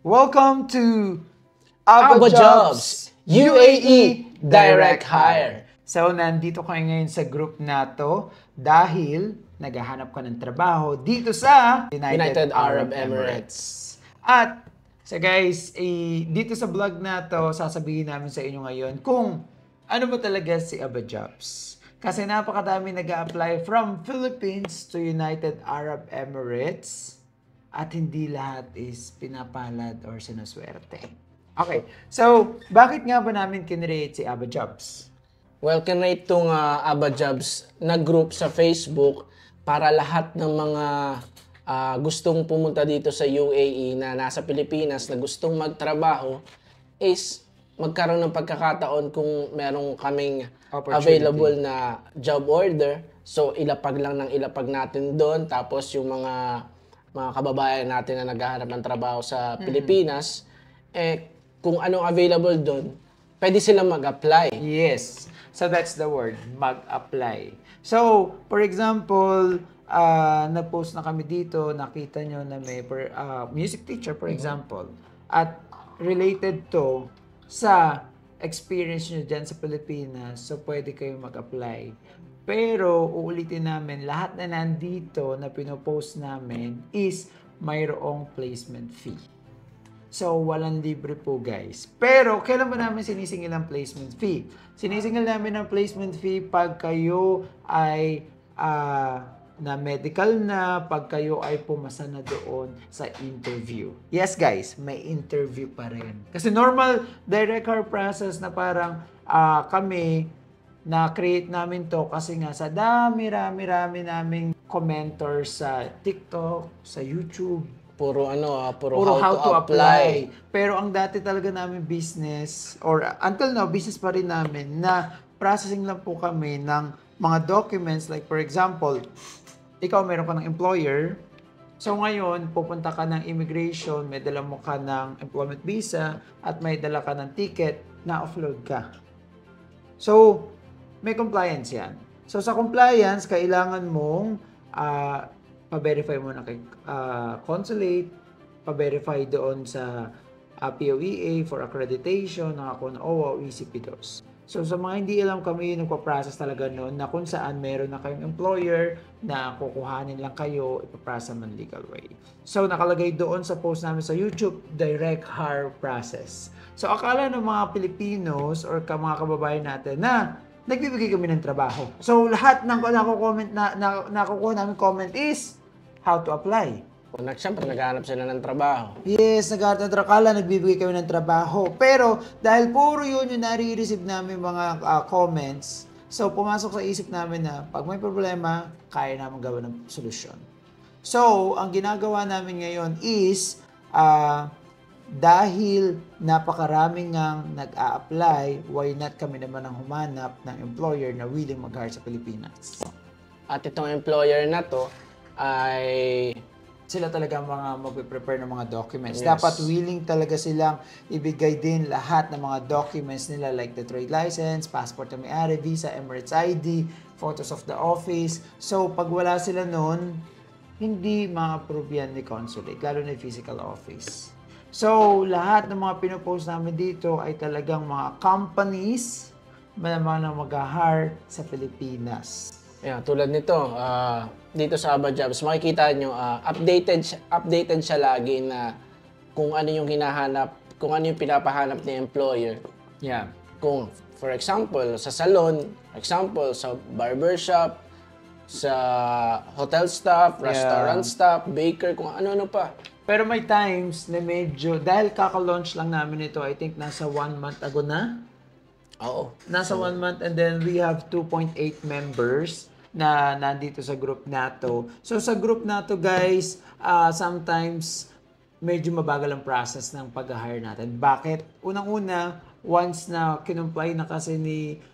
Welcome to Aba Jobs, UAE Direct Hire. So, nandito kayo ngayon sa group na to dahil naghahanap ka ng trabaho dito sa United Arab Emirates. At, so guys, dito sa vlog na to, sasabihin namin sa inyo ngayon kung ano ba talaga si Aba Jobs. Kasi napakadami nag-a-apply from Philippines to United Arab Emirates. At hindi lahat is pinapalad or sinuswerte. Okay, so bakit nga ba namin kinreate si Aba Jobs? Well, kinreate itong Aba Jobs na group sa Facebook para lahat ng mga gustong pumunta dito sa UAE na nasa Pilipinas na gustong magtrabaho is magkaroon ng pagkakataon kung merong kaming available na job order. So, ilapag lang ng ilapag natin doon. Tapos yung mga kababayan natin na naghahanap ng trabaho sa Pilipinas, kung anong available doon, pwede silang mag-apply. Yes. So that's the word, mag-apply. So, for example, nag-post na kami dito, nakita nyo na may music teacher, for example, at related to sa experience nyo dyan sa Pilipinas, so pwede kayo mag-apply. Pero, uulitin namin, lahat na nandito na pinopost namin is mayroong placement fee. So, walang libre po guys. Pero, kailan ba namin sinisingil ang placement fee? Sinisingil namin ang placement fee pag kayo ay na medical na, pag kayo ay pumasa na doon sa interview. Yes guys, may interview pa rin. Kasi normal direct hire process na parang kami na-create namin to kasi nga sa dami-rami naming commentors sa TikTok, sa YouTube. Puro how to apply. Pero ang dati talaga namin business, or until now, business pa rin namin, na processing lang po kami ng mga documents. Like for example, ikaw meron ka ng employer. So ngayon, pupunta ka ng immigration, may dala mo ka ng employment visa, at may dala ka ng ticket, na-offload ka. So, may compliance yan. So, sa compliance, kailangan mong pa-verify mo na kay consulate, pa-verify doon sa POEA for accreditation, nakakuha ng OWA o ECP-DOS. So, sa mga hindi alam, kami yung nagpa-process talaga noon na kung saan meron na kayong employer na kukuhanin lang kayo, ipaprasa man legal way. So, nakalagay doon sa post namin sa YouTube, direct hire process. So, akala ng mga Pilipinos or mga kababayan natin na nagbibigay kami ng trabaho. So, lahat ng nakukuha namin comment is how to apply. Siyempre, naghahanap sila ng trabaho. Yes, naghahanap ng trabaho. Nagbibigay kami ng trabaho. Pero, dahil puro yun yung nare-receive namin mga comments, so, pumasok sa isip namin na pag may problema, kaya namin gawa ng solusyon. So, ang ginagawa namin ngayon is, dahil napakaraming ngang nag-a-apply, why not kami naman ang humanap ng employer na willing mag-hire sa Pilipinas? At itong employer na to ay sila talaga mga mag-prepare ng mga documents. Yes. Dapat willing talaga silang ibigay din lahat ng mga documents nila like the trade license, passport na may-ari, visa, Emirates ID, photos of the office. So, pag wala sila nun, hindi ma-approve yan ni consulate, lalo na physical office. So, lahat ng mga pinopost namin dito ay talagang mga companies na mag-hire sa Pilipinas. Yeah, tulad nito, dito sa Aba Jobs, makikita nyo, updated siya lagi na kung ano yung hinahanap, kung ano yung pinapahanap ni employer. Yeah. Kung, for example, sa salon, example, sa barbershop, sa hotel staff, restaurant staff, baker, kung ano-ano pa. Pero may times na medyo, dahil kaka-launch lang namin ito, I think nasa 1 month ago na. Oo. Nasa 1 month, and then we have 2.8 members na nandito sa group nato. So sa group nato guys, sometimes medyo mabagal ang process ng pag-hire natin. Bakit? Unang-una, once na kinumply na kasi ni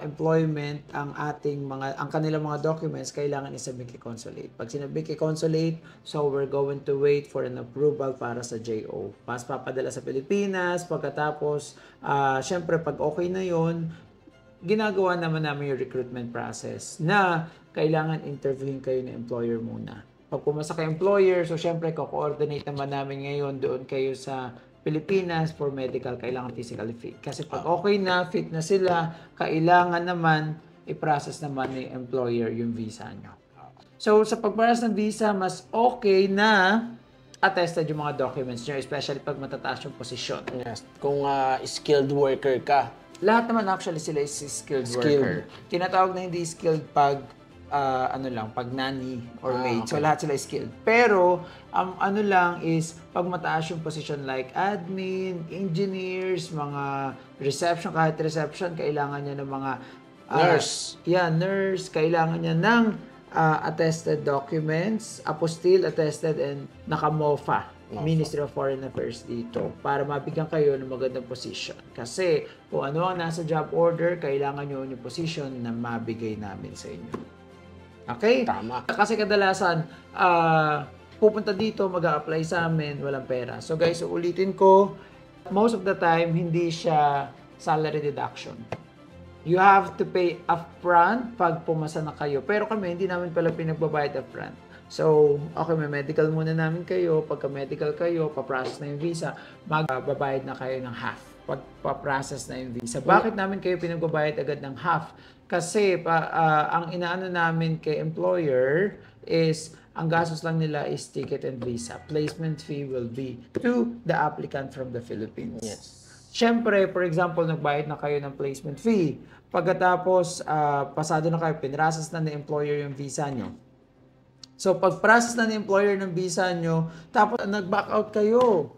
employment ang kanilang mga documents, kailangan isubmit kay consulate. Pag sinubmit kay consulate, so we're going to wait for an approval para sa JO. Papadala sa Pilipinas, pagkatapos, syempre pag okay na yon, ginagawa naman namin yung recruitment process na kailangan interviewin kayo ng employer muna. Pag pumasa kay employer, so syempre, ko-coordinate naman namin ngayon doon kayo sa Pilipinas for medical, kailangan physically fit. Kasi pag okay na, fit na sila, kailangan naman i-process naman ni employer yung visa nyo. So, sa pag-process ng visa, mas okay na attested yung mga documents nyo, especially pag matataas yung posisyon. Yes. Kung skilled worker ka. Lahat naman actually sila is skilled worker. Tinatawag na hindi skilled pag pag nanny or maid. Okay. So lahat sila skilled. Pero ano lang is pag mataas yung position like admin, engineers, mga reception, kahit reception kailangan niya ng mga Nurse. Nurse, kailangan niya ng attested documents, apostille, attested, and naka-MOFA. Ministry of Foreign Affairs dito para mabigyan kayo ng magandang position. Kasi kung ano ang nasa job order, kailangan nyo yung position na mabigay namin sa inyo. Okay? Tama. Kasi kadalasan, pupunta dito, mag-a-apply sa amin, walang pera. So guys, ulitin ko, most of the time, hindi siya salary deduction. You have to pay upfront pag pumasa na kayo. Pero kami, hindi namin pala pinagbabayad upfront. So, okay, may medical muna namin kayo. Pagka medical kayo, paprocess na yung visa, magbabayad na kayo ng half. Pagpa-process na yung visa. Bakit namin kayo pinagbabayad agad ng half? Kasi ang inaano namin kay employer is, ang gastos lang nila is ticket and visa. Placement fee will be to the applicant from the Philippines. Yes. Siyempre, for example, nagbayad na kayo ng placement fee. Pagkatapos, pasado na kayo, pinrocess na ng employer yung visa nyo. So, pag-process na ng employer ng visa nyo, tapos nag-back out kayo.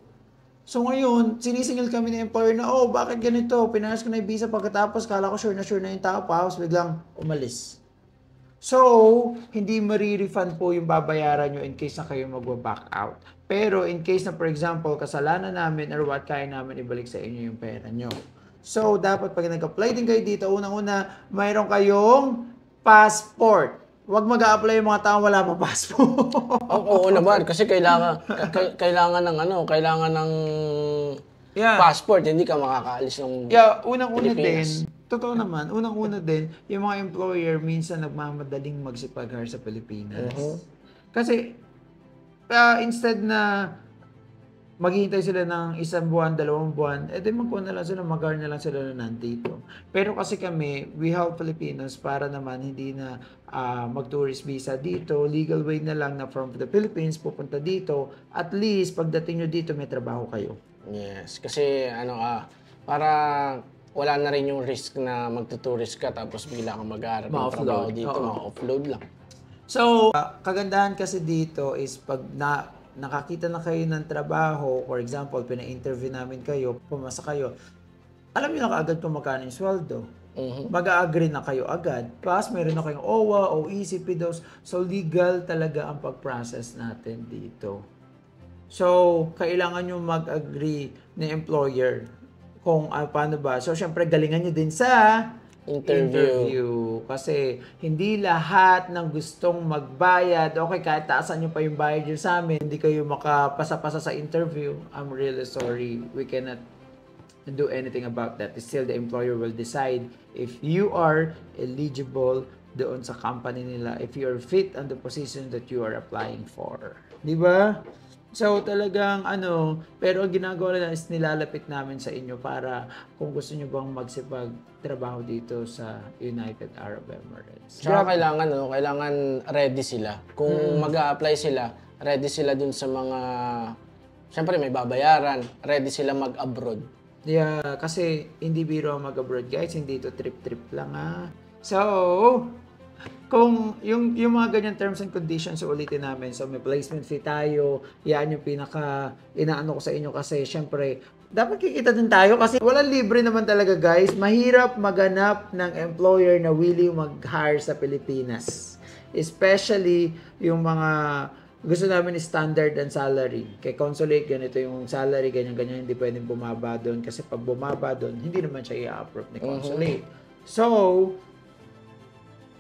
So, ngayon, sinisingil kami ng employer na, bakit ganito? Pinrocess ko na yung visa pagkatapos, kala ko sure na yung tao, tapos biglang umalis. So, hindi marirefund po yung babayaran nyo in case na kayo mag-back out. Pero in case na, for example, kasalanan namin or what, kaya namin ibalik sa inyo yung pera nyo. So, dapat pag nag-apply din kayo dito, unang-una, mayroon kayong passport. Huwag mag-a-apply yung mga tao wala pa passport. Oo naman, kasi kailangan ng passport, hindi ka makakaalis ng Unang-una din, totoo naman, unang-una din, yung mga employer minsan nagmamadaling magsipag-hire sa Pilipinas. Kasi, instead na maghihintay sila ng 1 buwan, 2 buwan, di magkuha na lang sila, mag-hire na lang sila na nandito. Pero kasi kami, we help Filipinos para naman hindi na mag-tourist visa dito, legal way na lang na from the Philippines pupunta dito, at least pagdating nyo dito may trabaho kayo. Yes, kasi para wala na rin yung risk na magtuturist ka tapos bigla kang mag-aarap ng trabaho dito, ma-offload lang. So, kagandahan kasi dito is pag nakakita na kayo ng trabaho, for example, pina-interview namin kayo, pumasa kayo, alam niyo na kaagad kung magkano yung sweldo. Mag-a-agree na kayo agad. Plus, meron na kayong OWA, OEC, PDOS. So, legal talaga ang pag-process natin dito. So, kailangan nyo mag-agree ni employer kung paano ba. So, syempre, galingan nyo din sa interview. Kasi hindi lahat ng gustong magbayad, okay, kahit taasan nyo pa yung bayad nyo sa amin, hindi kayo makapasa-pasa sa interview. I'm really sorry. We cannot do anything about that. Still, the employer will decide if you are eligible doon sa company nila, if you are fit on the position that you are applying for. Di ba? So, talagang pero ang ginagawa nila is nilalapit namin sa inyo para kung gusto nyo bang magsipag-trabaho dito sa United Arab Emirates. Tsaka kailangan ready sila. Kung mag-a-apply sila, ready sila dun sa mga, syempre may babayaran, ready sila mag-abroad. Yeah, kasi hindi biro mag-abroad guys, hindi ito trip-trip lang So, kung yung mga ganyan terms and conditions, ulitin namin. So, may placement fee tayo. Yan yung inaano ko sa inyo kasi syempre, dapat kikita din tayo kasi walang libre naman talaga guys. Mahirap maganap ng employer na willing mag-hire sa Pilipinas. Especially yung mga gusto namin is standard and salary. Kay consulate, ganito yung salary, ganyan-ganyan, hindi pwedeng bumaba doon. Kasi pag bumaba doon, hindi naman siya i-approve ni consulate. So,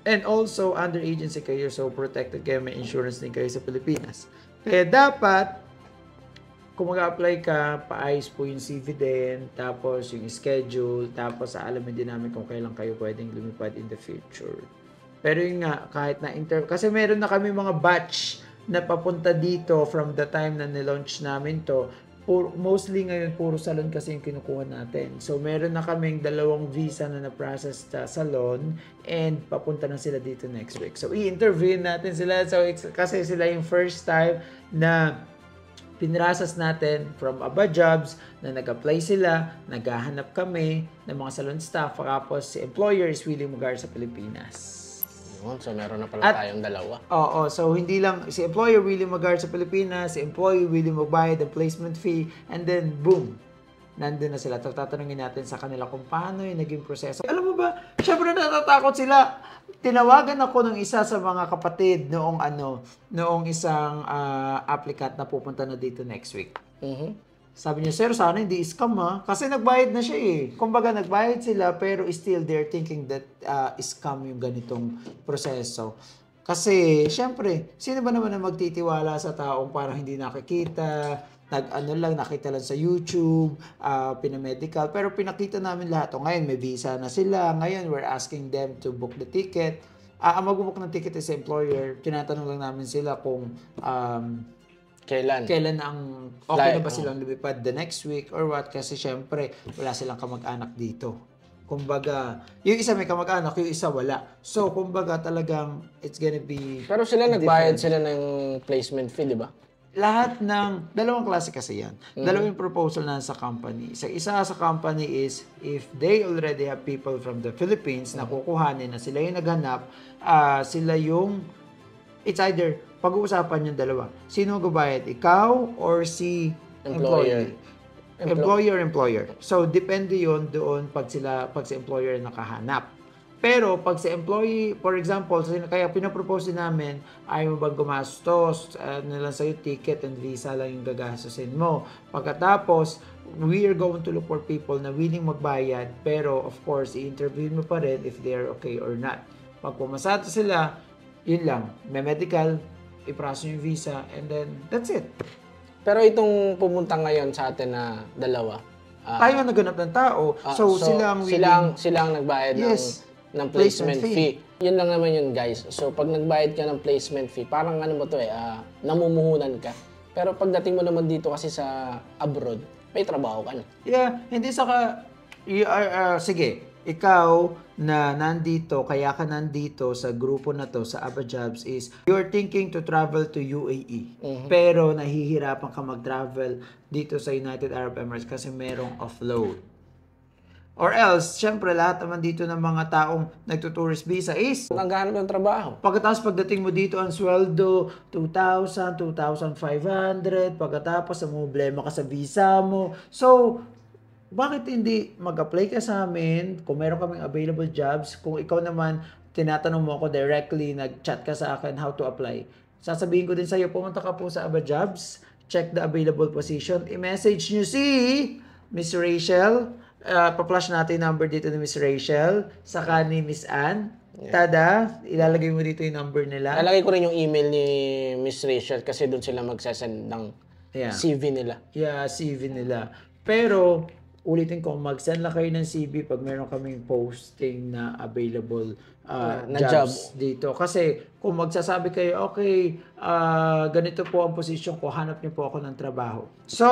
and also, under agency kayo, so protected kayo, may insurance din kayo sa Pilipinas. Kaya dapat, kung mag-apply ka, paayos po yung CV din, tapos yung schedule, tapos alamin din namin kung kailan kayo pwedeng lumipad in the future. Pero yun nga, kahit na kasi meron na kami mga batch na papunta dito from the time na nilaunch namin to, mostly ngayon puro salon kasi yung kinukuha natin. So meron na kaming 2 visa na na-process sa salon and papunta na sila dito next week. So i-interview natin sila. So kasi sila yung first time na pinrasas natin from Aba Jobs na nag-apply sila, naghahanap kami ng mga salon staff, tapos si employer is willing mag-hire sa Pilipinas. So meron na pala tayong 2. Oo, so hindi lang si employer willing mag-hire sa Pilipinas, si employee willing magbayad ng placement fee, and then boom, nandun na sila. Tatanungin natin sa kanila kung paano yung naging proseso. Alam mo ba, syempre natatakot sila. Tinawagan ako ng isa sa mga kapatid noong isang applicant na pupunta na dito next week. Sabi niya, sir, sana hindi scam ha. Kasi nagbayad na siya eh. Kumbaga, nagbayad sila pero still they're thinking that scam yung ganitong proseso. Kasi, syempre, sino ba naman na magtitiwala sa taong parang hindi nakikita, nakita lang sa YouTube, pinamedical, pero pinakita namin lahat. O ngayon, may visa na sila. Ngayon, we're asking them to book the ticket. Ang mag-book ng ticket is employer. Tinatanong lang namin sila kung kailan ang okay na ba silang lumipad the next week or what, kasi syempre wala silang kamag-anak dito. Kumbaga, yung isa may kamag-anak, yung isa wala. So, kumbaga talagang it's gonna be Pero sila nagbayad sila ng placement fee, di ba? Lahat ng, 2 klase kasi yan. 2 yung proposal na sa company. Sa isa sa company is, if they already have people from the Philippines na kukuhanin na sila yung naghanap, sila yung, it's either pag-uusapan yung 2. Sino magbabayad? Ikaw or si employee? Employer. So, depende yon doon pag si employer nakahanap. Pero, pag si employee, for example, kaya pinapropose namin, ayaw mo bang gumastos, lang sa'yo ticket and visa lang yung gagastusin mo. Pagkatapos, we are going to look for people na willing magbayad, pero of course, i-interview mo pa rin if they are okay or not. Pag pumasado sila, yun lang, may medical, ipraso yung visa, and then that's it. Pero itong pumunta ngayon sa atin na 2, tayo ang naganap ng tao, so sila ang nagbayad ng placement fee. Yun lang naman yun, guys. So pag nagbayad ka ng placement fee, parang namumuhunan ka. Pero pagdating mo naman dito kasi sa abroad, may trabaho ka na. Yeah, hindi sige, ikaw na nandito, kaya ka nandito sa grupo na to, sa Aba Jobs, is you're thinking to travel to UAE. Pero nahihirapan ka mag-travel dito sa United Arab Emirates kasi merong offload. Or else, syempre, lahat naman dito ng mga taong nagtutourist visa is naghahanap ng trabaho. Pagkatapos pagdating mo dito, ang sweldo, 2,000, 2,500. Pagkatapos, ang problema ka sa visa mo. So, bakit hindi mag-apply ka sa amin kung meron kaming available jobs? Kung ikaw naman, tinatanong mo ako directly, nag-chat ka sa akin how to apply. Sasabihin ko din sa'yo, pumunta ka po sa Aba Jobs, check the available position, i-message nyo si Miss Rachel, pa-flash natin yung number dito ni Miss Rachel, saka ni Miss Ann. Tada, ilalagay mo dito yung number nila. Ilalagay ko rin yung email ni Miss Rachel kasi doon sila magsasend ng CV nila. Yeah, CV nila. Pero, ulitin ko, mag-send lang kayo ng CV pag meron kaming posting na available na jobs dito. Kasi kung magsasabi kayo, okay, ganito po ang position ko, hanap niyo po ako ng trabaho. So,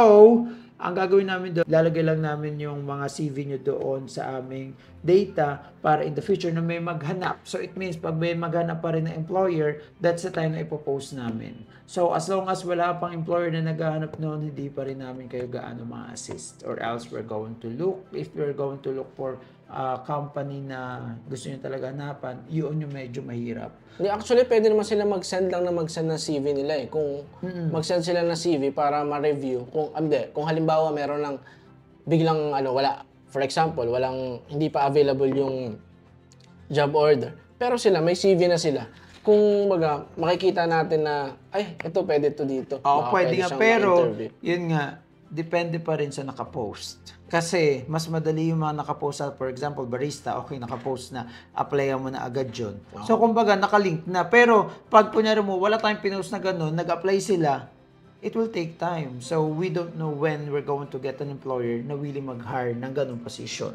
ang gagawin namin doon, lalagay lang namin yung mga CV nyo doon sa aming data para in the future na may maghanap. So, it means pag may maghanap pa rin na employer, that's the time na ipopost namin. So, as long as wala pang employer na naghahanap noon, hindi pa rin namin kayo gaano ma-assist. Or else, we're going to look, if we're going to look for company na gusto nyo talaga hanapan, yun yung medyo mahirap. Actually, pwede naman sila mag-send ng CV nila eh. Kung mag-send sila ng CV para ma-review. Kung halimbawa meron lang biglang wala. For example, hindi pa available yung job order. Pero sila, may CV na sila. Kung makikita natin na, ito pwede to dito. Pwede nga, pero yun nga, depende pa rin sa nakapost. Kasi, mas madali yung mga nakapost sa, for example, barista, okay, nakapost na, applyan mo na agad yun. So, kumbaga, nakalink na. Pero, pag kunyari mo, wala tayong pinost na gano'n, nag-apply sila, it will take time. So, we don't know when we're going to get an employer na willing mag-hire ng gano'ng position.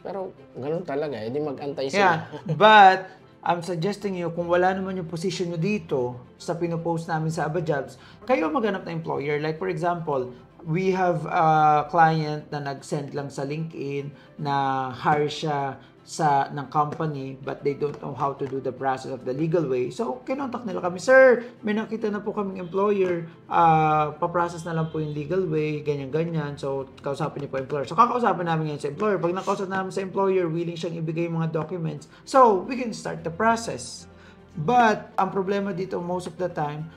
Pero, gano'n talaga, hindi mag-antay Yeah, sila. but, I'm suggesting you, kung wala naman yung position nyo dito sa pinopost namin sa Aba Jobs, kayo maghanap na employer. Like for example, we have a client na nag-send lang sa LinkedIn na hire siya ng company but they don't know how to do the process of the legal way. So, kinontak nila kami, sir, may nakita na po kaming employer, paprocess na lang po yung legal way, ganyan-ganyan. So, kausapin niyo po employer. So, kakausapin namin ngayon sa employer. Pag nakausap namin sa employer, willing siyang ibigay yung mga documents. So, we can start the process. But, ang problema dito most of the time,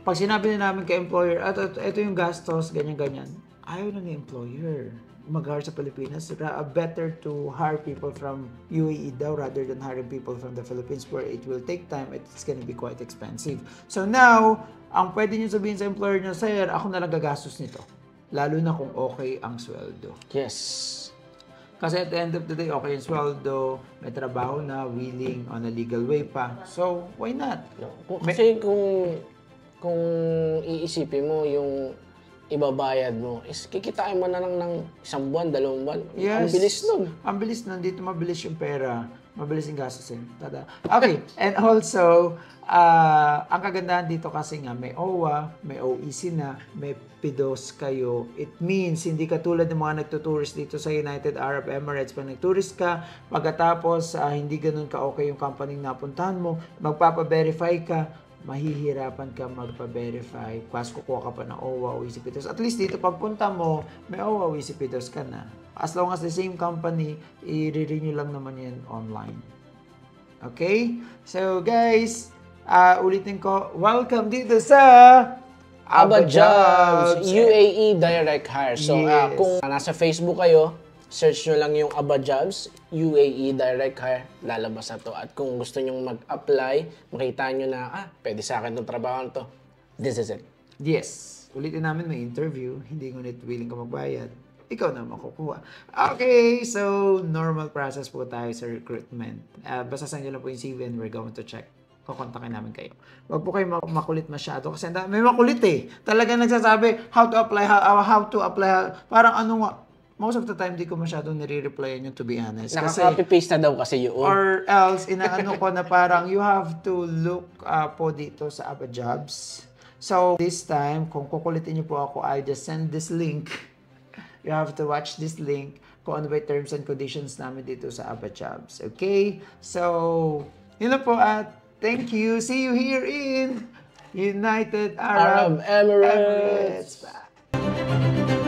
pag sinabi na namin kay employer, ito yung gastos, ganyan-ganyan, ayaw na ni employer mag-hire sa Pilipinas. Better to hire people from UAE daw rather than hiring people from the Philippines where it will take time, it's gonna be quite expensive. So now, ang pwede nyo sabihin sa employer nyo, sir, ako na lang gagastos nito. Lalo na kung okay ang sweldo. Yes. Kasi at the end of the day, okay yung sweldo, may trabaho na, willing, on a legal way pa. So, why not? Kasi kung iisipin mo yung ibabayad mo, is kikitain mo na lang ng 1 buwan, 2 buwan. Yes. Ang bilis nun. Ang bilis nun. Dito mabilis yung pera. Mabilis yung gastusin. Tada. Okay. And also, ang kagandahan dito kasi nga, may OWA, may OEC na, may PIDOS kayo. It means, hindi katulad ng mga nagtutourist dito sa United Arab Emirates. Pag nagtourist ka, pagkatapos, hindi ganun ka-okay yung company na napuntahan mo, magpapa-verify ka, mahihirapan ka magpa-verify. Pas kukuha ka pa ng OWA o ECPDOS. At least dito pagpunta mo, may OWA o ECPDOS ka na. As long as the same company, i-renew lang naman yan online. Okay? So guys, ulitin ko, welcome dito sa Aba Jobs, UAE Direct Hire. So Yes. Kung nasa Facebook kayo, search nyo lang yung Aba Jobs, UAE Direct Hire, lalabas na to. At kung gusto nyong mag-apply, makita nyo na, pwede sa akin itong trabaho to. This is it. Yes. Ulitin namin may interview, hindi ngunit willing ka magbayad. Ikaw na makukuha. Okay, so normal process po tayo sa recruitment. Basta saan nyo lang po yung CV and we're going to check. Kukontakin namin kayo. Huwag po kayo makulit masyado kasi may makulit eh. Talagang nagsasabi how to apply, how to apply. Parang ano nga, most of the time, di ko masyadong nire-replyan yun, to be honest. Nakaka-copy-paste na daw kasi yun. Or else, inaano ko na parang you have to look po dito sa Aba Jobs. So, this time, kung kukulitin niyo po ako, I just send this link. You have to watch this link kung ano ba yung terms and conditions namin dito sa Aba Jobs. Okay? So, yun na po at thank you. See you here in United Arab Emirates. Bye.